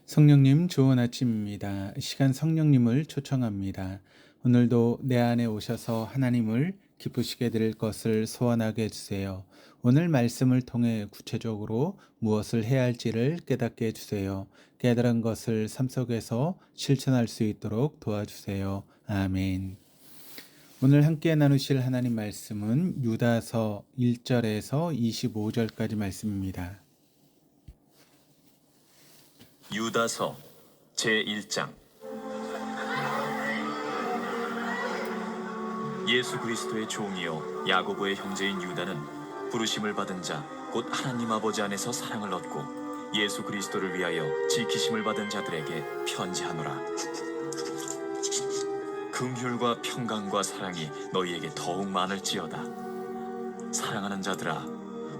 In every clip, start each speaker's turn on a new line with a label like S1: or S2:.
S1: 성령님 좋은 아침입니다. 시간 성령님을 초청합니다. 오늘도 내 안에 오셔서 하나님을 기쁘시게 될 것을 소원하게 해주세요. 오늘 말씀을 통해 구체적으로 무엇을 해야 할지를 깨닫게 해주세요. 깨달은 것을 삶 속에서 실천할 수 있도록 도와주세요. 아멘. 오늘 함께 나누실 하나님 말씀은 유다서 1절에서 25절까지 말씀입니다.
S2: 유다서 제1장. 예수 그리스도의 종이요 야고보의 형제인 유다는 부르심을 받은 자 곧 하나님 아버지 안에서 사랑을 얻고 예수 그리스도를 위하여 지키심을 받은 자들에게 편지하노라. 긍휼과 평강과 사랑이 너희에게 더욱 많을지어다. 사랑하는 자들아,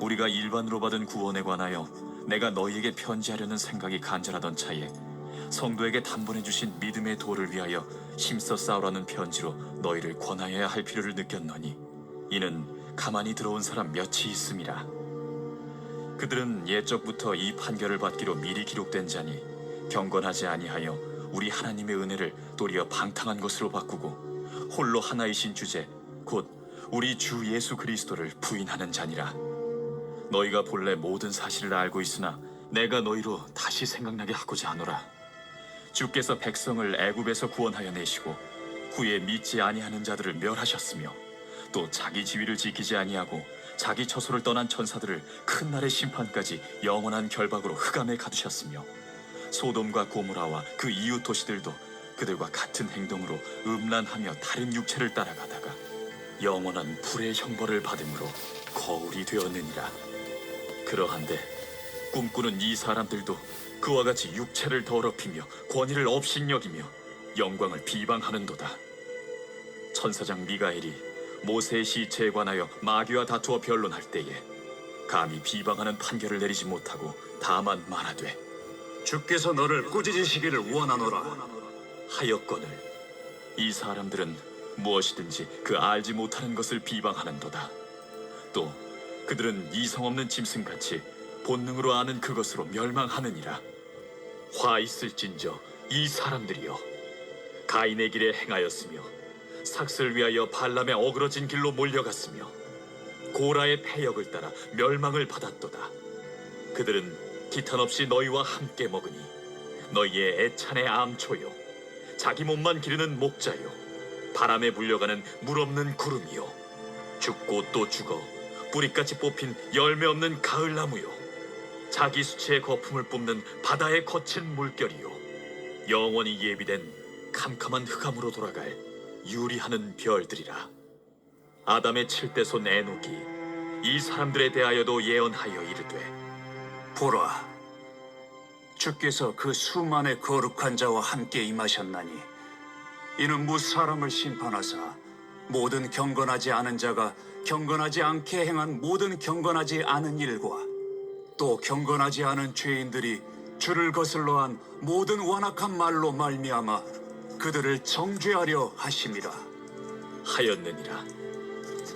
S2: 우리가 일반으로 받은 구원에 관하여 내가 너희에게 편지하려는 생각이 간절하던 차에 성도에게 단번에 주신 믿음의 도를 위하여 힘써 싸우라는 편지로 너희를 권하여야 할 필요를 느꼈노니 이는 가만히 들어온 사람 몇이 있음이라. 그들은 옛적부터 이 판결을 받기로 미리 기록된 자니 경건하지 아니하여 우리 하나님의 은혜를 도리어 방탕한 것으로 바꾸고 홀로 하나이신 주제 곧 우리 주 예수 그리스도를 부인하는 자니라. 너희가 본래 모든 사실을 알고 있으나 내가 너희로 다시 생각나게 하고자 하노라. 주께서 백성을 애굽에서 구원하여 내시고 후에 믿지 아니하는 자들을 멸하셨으며 또 자기 지위를 지키지 아니하고 자기 처소를 떠난 천사들을 큰 날의 심판까지 영원한 결박으로 흑암에 가두셨으며 소돔과 고모라와 그 이웃 도시들도 그들과 같은 행동으로 음란하며 다른 육체를 따라가다가 영원한 불의 형벌을 받음으로 거울이 되었느니라. 그러한데 꿈꾸는 이 사람들도 그와 같이 육체를 더럽히며 권위를 업신여기며 영광을 비방하는도다. 천사장 미가엘이 모세의 시체에 관하여 마귀와 다투어 변론할 때에 감히 비방하는 판결을 내리지 못하고 다만 말하되
S3: 주께서 너를 꾸짖으시기를 원하노라.
S2: 하였거늘 이 사람들은 무엇이든지 그 알지 못하는 것을 비방하는도다. 또 그들은 이성 없는 짐승같이 본능으로 아는 그것으로 멸망하느니라. 화 있을진저 이 사람들이여, 가인의 길에 행하였으며 삭슬 위하여 발람의 어그러진 길로 몰려갔으며 고라의 패역을 따라 멸망을 받았도다. 그들은 기탄 없이 너희와 함께 먹으니 너희의 애찬의 암초요 자기 몸만 기르는 목자요 바람에 불려가는 물 없는 구름이요 죽고 또 죽어 뿌리같이 뽑힌 열매 없는 가을나무요 자기 수치의 거품을 뿜는 바다의 거친 물결이요 영원히 예비된 캄캄한 흑암으로 돌아갈 유리하는 별들이라. 아담의 7대손 에녹이 이 사람들에 대하여도 예언하여 이르되
S3: 보라, 주께서 그 수만의 거룩한 자와 함께 임하셨나니 이는 무사람을 심판하사 모든 경건하지 않은 자가 경건하지 않게 행한 모든 경건하지 않은 일과 또 경건하지 않은 죄인들이 주를 거슬러 한 모든 완악한 말로 말미암아 그들을 정죄하려 하심이라.
S2: 하였느니라.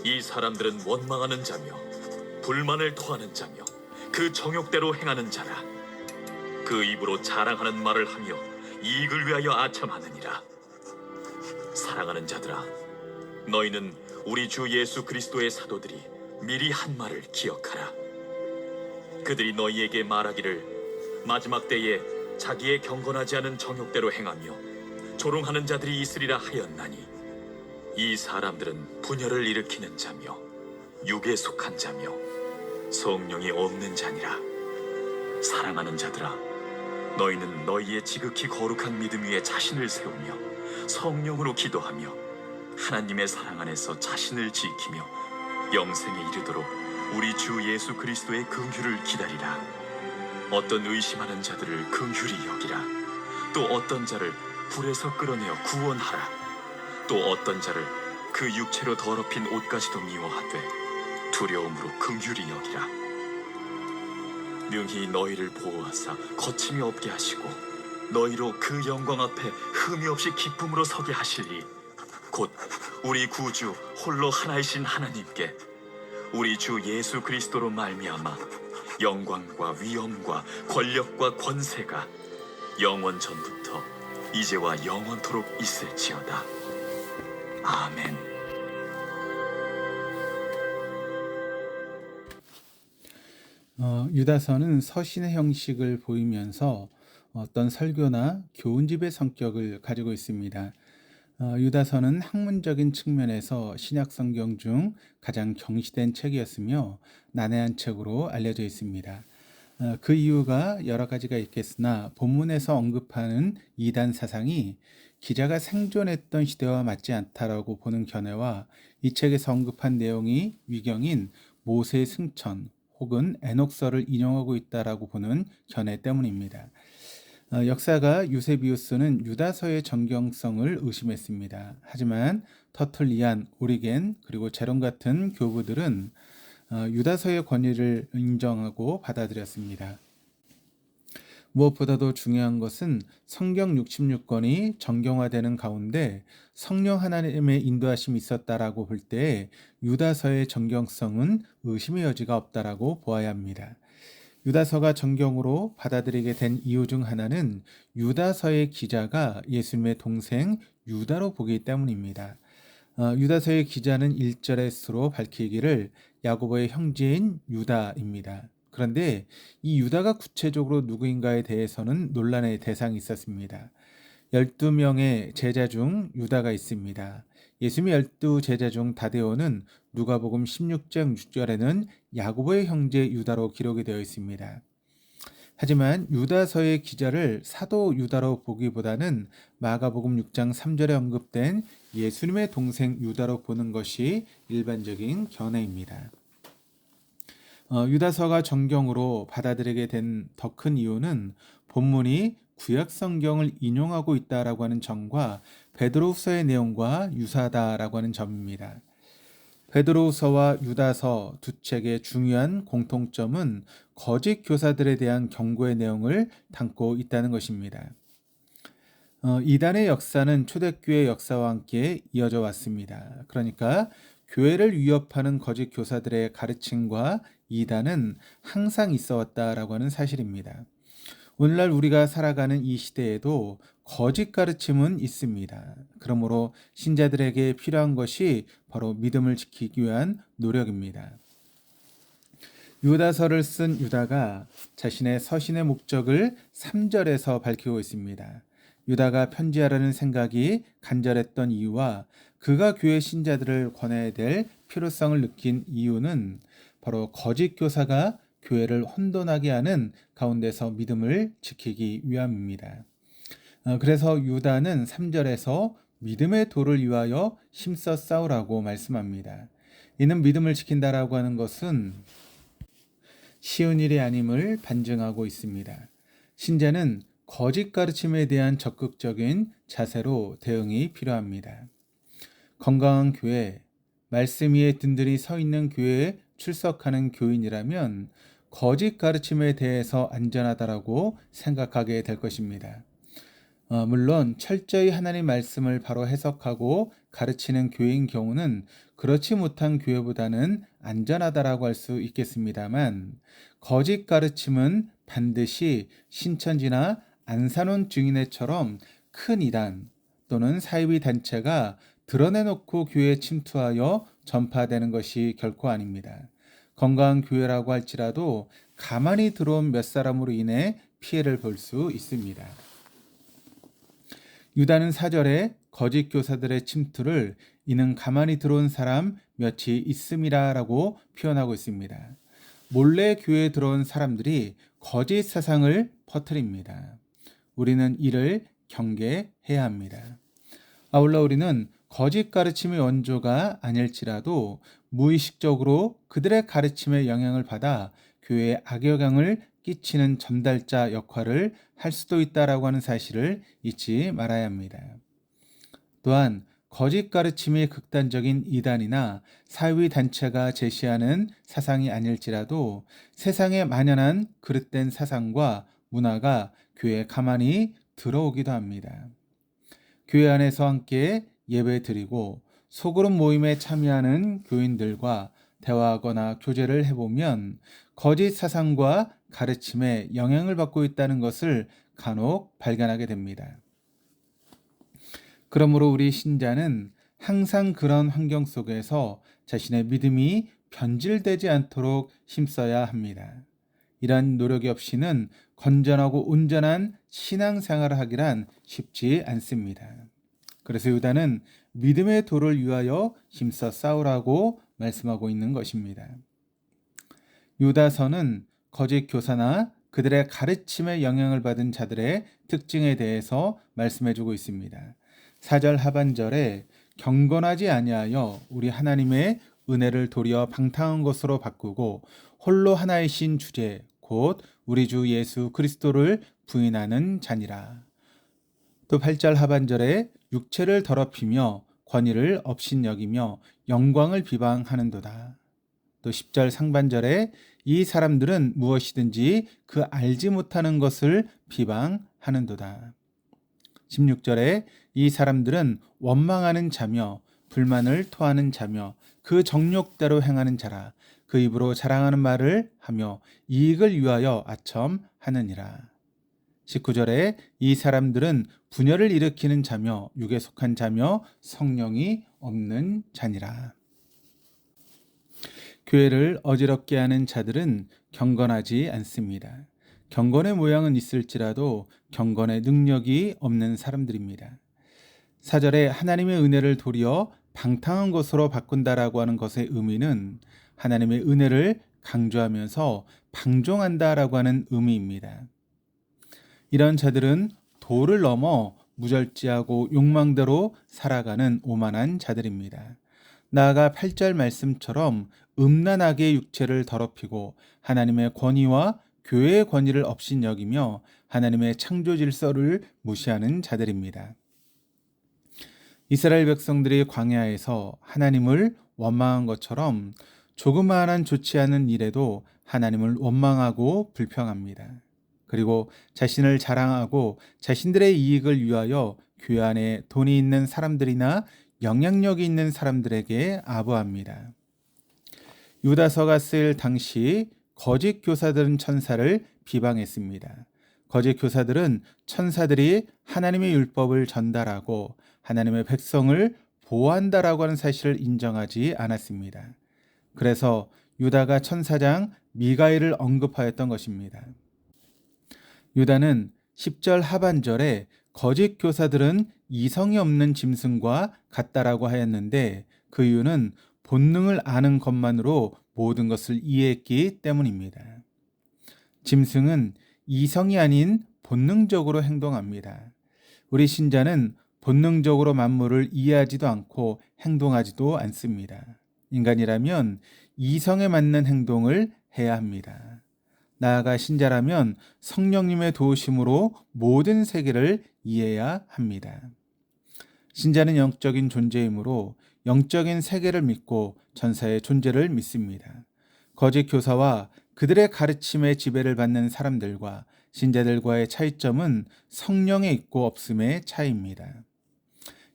S2: 이 사람들은 원망하는 자며 불만을 토하는 자며 그 정욕대로 행하는 자라. 그 입으로 자랑하는 말을 하며 이익을 위하여 아첨하느니라. 사랑하는 자들아, 너희는 우리 주 예수 그리스도의 사도들이 미리 한 말을 기억하라. 그들이 너희에게 말하기를 마지막 때에 자기의 경건하지 않은 정욕대로 행하며 조롱하는 자들이 있으리라 하였나니 이 사람들은 분열을 일으키는 자며 육에 속한 자며 성령이 없는 자니라. 사랑하는 자들아, 너희는 너희의 지극히 거룩한 믿음 위에 자신을 세우며 성령으로 기도하며 하나님의 사랑 안에서 자신을 지키며 영생에 이르도록 우리 주 예수 그리스도의 긍휼을 기다리라. 어떤 의심하는 자들을 긍휼히 여기라. 또 어떤 자를 불에서 끌어내어 구원하라. 또 어떤 자를 그 육체로 더럽힌 옷까지도 미워하되 두려움으로 긍휼히 여기라. 능히 너희를 보호하사 거침이 없게 하시고 너희로 그 영광 앞에 흠이 없이 기쁨으로 서게 하시리. 곧 우리 구주 홀로 하나이신 하나님께 우리 주 예수 그리스도로 말미암아 영광과 위엄과 권력과 권세가 영원 전부터 이제와 영원토록 있을지어다. 아멘.
S1: 유다서는 서신의 형식을 보이면서 어떤 설교나 교훈집의 성격을 가지고 있습니다. 유다서는 학문적인 측면에서 신약 성경 중 가장 경시된 책이었으며 난해한 책으로 알려져 있습니다. 그 이유가 여러 가지가 있겠으나 본문에서 언급하는 이단 사상이 기자가 생존했던 시대와 맞지 않다라고 보는 견해와 이 책에서 언급한 내용이 위경인 모세 승천 혹은 에녹서를 인용하고 있다라고 보는 견해 때문입니다. 역사가 유세비우스는 유다서의 정경성을 의심했습니다. 하지만 터툴리안, 오리겐, 그리고 제롬 같은 교부들은 유다서의 권위를 인정하고 받아들였습니다. 무엇보다도 중요한 것은 성경 66권이 정경화되는 가운데 성령 하나님의 인도하심이 있었다라고 볼 때 유다서의 정경성은 의심의 여지가 없다라고 보아야 합니다. 유다서가 정경으로 받아들이게 된 이유 중 하나는 유다서의 기자가 예수님의 동생 유다로 보기 때문입니다. 유다서의 기자는 1절의 수로 밝히기를 야고보의 형제인 유다입니다. 그런데 이 유다가 구체적으로 누구인가에 대해서는 논란의 대상이 있었습니다. 12명의 제자 중 유다가 있습니다. 예수님의 12제자 중 다데오는 누가복음 16장 6절에는 야고보의 형제 유다로 기록이 되어 있습니다. 하지만 유다서의 기자를 사도 유다로 보기보다는 마가복음 6장 3절에 언급된 예수님의 동생 유다로 보는 것이 일반적인 견해입니다. 유다서가 정경으로 받아들이게 된 더 큰 이유는 본문이 구약 성경을 인용하고 있다라고 하는 점과 베드로후서의 내용과 유사하다라고 하는 점입니다. 베드로후서와 유다서 두 책의 중요한 공통점은 거짓 교사들에 대한 경고의 내용을 담고 있다는 것입니다. 이단의 역사는 초대교회 역사와 함께 이어져 왔습니다. 그러니까 교회를 위협하는 거짓 교사들의 가르침과 이단은 항상 있어 왔다라고 하는 사실입니다. 오늘날 우리가 살아가는 이 시대에도 거짓 가르침은 있습니다. 그러므로 신자들에게 필요한 것이 바로 믿음을 지키기 위한 노력입니다. 유다서를 쓴 유다가 자신의 서신의 목적을 3절에서 밝히고 있습니다. 유다가 편지하라는 생각이 간절했던 이유와 그가 교회 신자들을 권해야 될 필요성을 느낀 이유는 바로 거짓 교사가 교회를 혼돈하게 하는 가운데서 믿음을 지키기 위함입니다. 그래서 유다는 3절에서 믿음의 도를 위하여 힘써 싸우라고 말씀합니다. 이는 믿음을 지킨다라고 하는 것은 쉬운 일이 아님을 반증하고 있습니다. 신자는 거짓 가르침에 대한 적극적인 자세로 대응이 필요합니다. 건강한 교회, 말씀 위에 든든히 서 있는 교회에 출석하는 교인이라면 거짓 가르침에 대해서 안전하다라고 생각하게 될 것입니다. 물론 철저히 하나님 말씀을 바로 해석하고 가르치는 교회인 경우는 그렇지 못한 교회보다는 안전하다라고 할 수 있겠습니다만 거짓 가르침은 반드시 신천지나 안산원 증인회처럼 큰 이단 또는 사이비 단체가 드러내놓고 교회에 침투하여 전파되는 것이 결코 아닙니다. 건강한 교회라고 할지라도 가만히 들어온 몇 사람으로 인해 피해를 볼 수 있습니다. 유다는 4절에 거짓 교사들의 침투를 이는 가만히 들어온 사람 몇이 있음이라라고 표현하고 있습니다. 몰래 교회에 들어온 사람들이 거짓 사상을 퍼뜨립니다. 우리는 이를 경계해야 합니다. 아울러 우리는 거짓 가르침의 원조가 아닐지라도 무의식적으로 그들의 가르침에 영향을 받아 교회에 악영향을 끼치는 전달자 역할을 할 수도 있다라고 하는 사실을 잊지 말아야 합니다. 또한 거짓 가르침이 극단적인 이단이나 사회 단체가 제시하는 사상이 아닐지라도 세상에 만연한 그릇된 사상과 문화가 교회에 가만히 들어오기도 합니다. 교회 안에서 함께 예배드리고 소그룹 모임에 참여하는 교인들과 대화하거나 교제를 해보면 거짓 사상과 가르침에 영향을 받고 있다는 것을 간혹 발견하게 됩니다. 그러므로 우리 신자는 항상 그런 환경 속에서 자신의 믿음이 변질되지 않도록 힘써야 합니다. 이러한 노력이 없이는 건전하고 온전한 신앙생활을 하기란 쉽지 않습니다. 그래서 유다는 믿음의 도를 위하여 힘써 싸우라고 말씀하고 있는 것입니다. 유다서는 거짓 교사나 그들의 가르침에 영향을 받은 자들의 특징에 대해서 말씀해주고 있습니다. 4절 하반절에 경건하지 아니하여 우리 하나님의 은혜를 도리어 방탕한 것으로 바꾸고 홀로 하나이신 주제 곧 우리 주 예수 그리스도를 부인하는 자니라. 또 8절 하반절에 육체를 더럽히며 권위를 업신여기며 영광을 비방하는도다. 또 10절 상반절에 이 사람들은 무엇이든지 그 알지 못하는 것을 비방하는도다. 16절에 이 사람들은 원망하는 자며 불만을 토하는 자며 그 정욕대로 행하는 자라. 그 입으로 자랑하는 말을 하며 이익을 위하여 아첨하느니라. 19절에 이 사람들은 분열을 일으키는 자며 육에 속한 자며 성령이 없는 자니라. 교회를 어지럽게 하는 자들은 경건하지 않습니다. 경건의 모양은 있을지라도 경건의 능력이 없는 사람들입니다. 4절에 하나님의 은혜를 도리어 방탕한 것으로 바꾼다라고 하는 것의 의미는 하나님의 은혜를 강조하면서 방종한다라고 하는 의미입니다. 이런 자들은 도를 넘어 무절제하고 욕망대로 살아가는 오만한 자들입니다. 나아가 8절 말씀처럼 음란하게 육체를 더럽히고 하나님의 권위와 교회의 권위를 업신여기며 하나님의 창조 질서를 무시하는 자들입니다. 이스라엘 백성들이 광야에서 하나님을 원망한 것처럼 조그마한 좋지 않은 일에도 하나님을 원망하고 불평합니다. 그리고 자신을 자랑하고 자신들의 이익을 위하여 교회 안에 돈이 있는 사람들이나 영향력이 있는 사람들에게 아부합니다. 유다서가 쓰일 당시 거짓 교사들은 천사를 비방했습니다. 거짓 교사들은 천사들이 하나님의 율법을 전달하고 하나님의 백성을 보호한다라고 하는 사실을 인정하지 않았습니다. 그래서 유다가 천사장 미가엘을 언급하였던 것입니다. 유다는 10절 하반절에 거짓 교사들은 이성이 없는 짐승과 같다라고 하였는데 그 이유는 본능을 아는 것만으로 모든 것을 이해했기 때문입니다. 짐승은 이성이 아닌 본능적으로 행동합니다. 우리 신자는 본능적으로 만물을 이해하지도 않고 행동하지도 않습니다. 인간이라면 이성에 맞는 행동을 해야 합니다. 나아가 신자라면 성령님의 도우심으로 모든 세계를 이해해야 합니다. 신자는 영적인 존재이므로 영적인 세계를 믿고 천사의 존재를 믿습니다. 거짓 교사와 그들의 가르침에 지배를 받는 사람들과 신자들과의 차이점은 성령에 있고 없음의 차이입니다.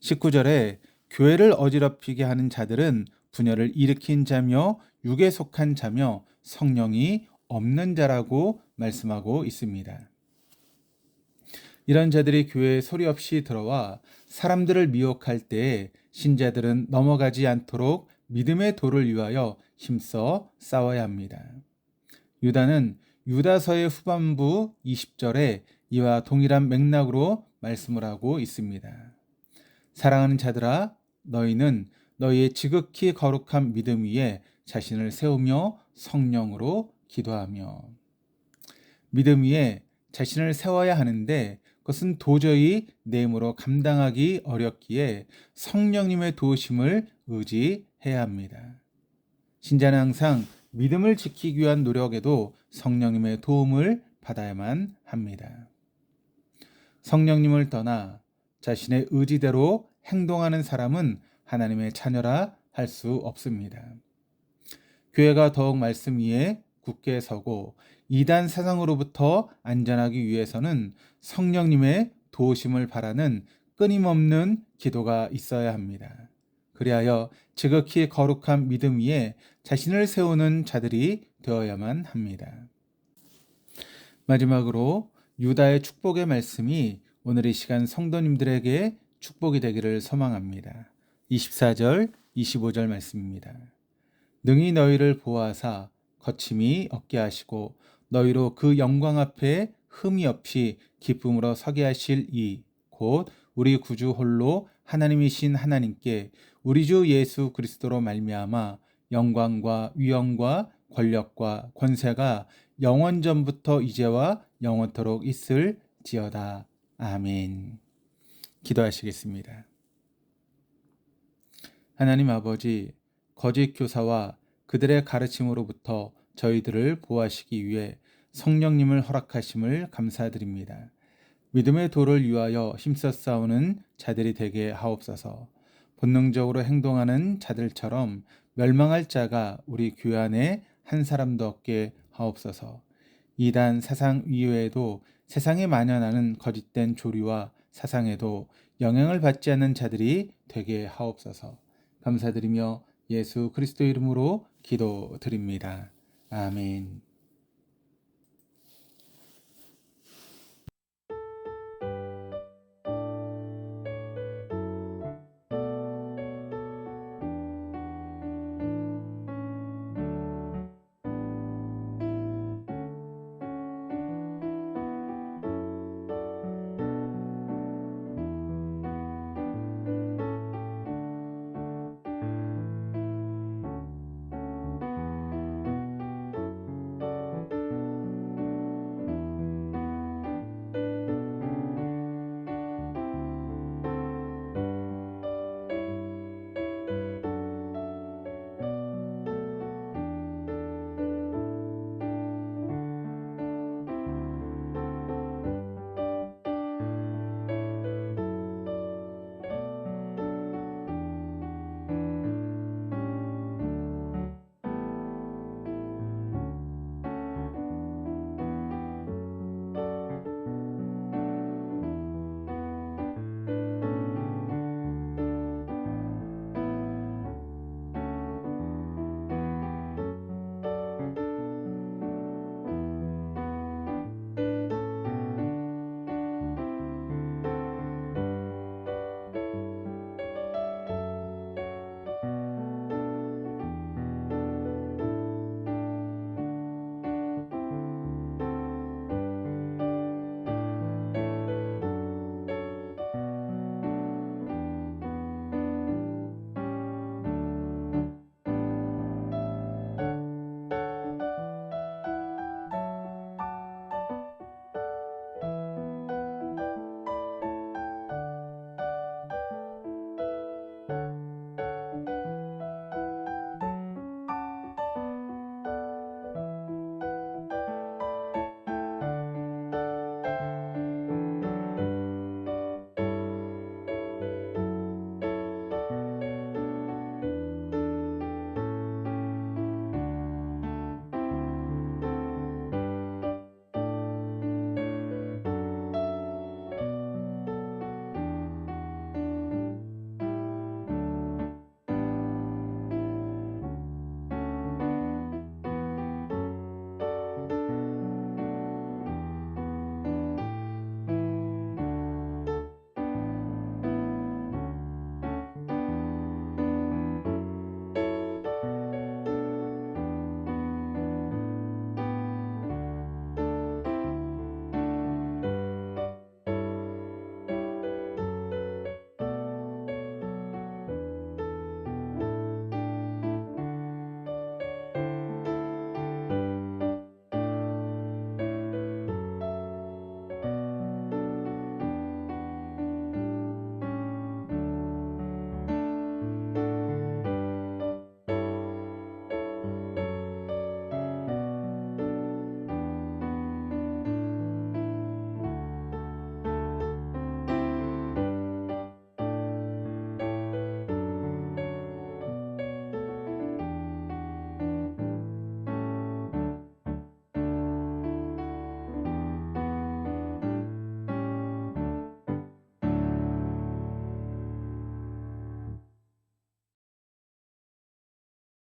S1: 19절에 교회를 어지럽히게 하는 자들은 분열을 일으킨 자며 육에 속한 자며 성령이 없는 자라고 말씀하고 있습니다. 이런 자들이 교회에 소리 없이 들어와 사람들을 미혹할 때에 신자들은 넘어가지 않도록 믿음의 도를 위하여 힘써 싸워야 합니다. 유다는 유다서의 후반부 20절에 이와 동일한 맥락으로 말씀을 하고 있습니다. 사랑하는 자들아, 너희는 너희의 지극히 거룩한 믿음 위에 자신을 세우며 성령으로 기도하며. 믿음 위에 자신을 세워야 하는데 그것은 도저히 내 힘으로 감당하기 어렵기에 성령님의 도우심을 의지해야 합니다. 신자는 항상 믿음을 지키기 위한 노력에도 성령님의 도움을 받아야만 합니다. 성령님을 떠나 자신의 의지대로 행동하는 사람은 하나님의 자녀라 할 수 없습니다. 교회가 더욱 말씀 위에 굳게 서고 이단 사상으로부터 안전하기 위해서는 성령님의 도우심을 바라는 끊임없는 기도가 있어야 합니다. 그리하여 지극히 거룩한 믿음 위에 자신을 세우는 자들이 되어야만 합니다. 마지막으로 유다의 축복의 말씀이 오늘 이 시간 성도님들에게 축복이 되기를 소망합니다. 24절, 25절 말씀입니다. 능히 너희를 보호하사 거침이 없게 하시고 너희로 그 영광 앞에 흠이 없이 기쁨으로 서게 하실 이 곧 우리 구주 홀로 하나님이신 하나님께 우리 주 예수 그리스도로 말미암아 영광과 위엄과 권력과 권세가 영원전부터 이제와 영원토록 있을지어다. 아멘. 기도하시겠습니다. 하나님 아버지, 거짓 교사와 그들의 가르침으로부터 저희들을 보호하시기 위해 성령님을 허락하심을 감사드립니다. 믿음의 도를 위하여 힘써 싸우는 자들이 되게 하옵소서. 본능적으로 행동하는 자들처럼 멸망할 자가 우리 교회 안에 한 사람도 없게 하옵소서. 이단 사상 이외에도 세상에 만연하는 거짓된 조리와 사상에도 영향을 받지 않는 자들이 되게 하옵소서. 감사드리며 예수 그리스도 이름으로 기도드립니다. 아멘.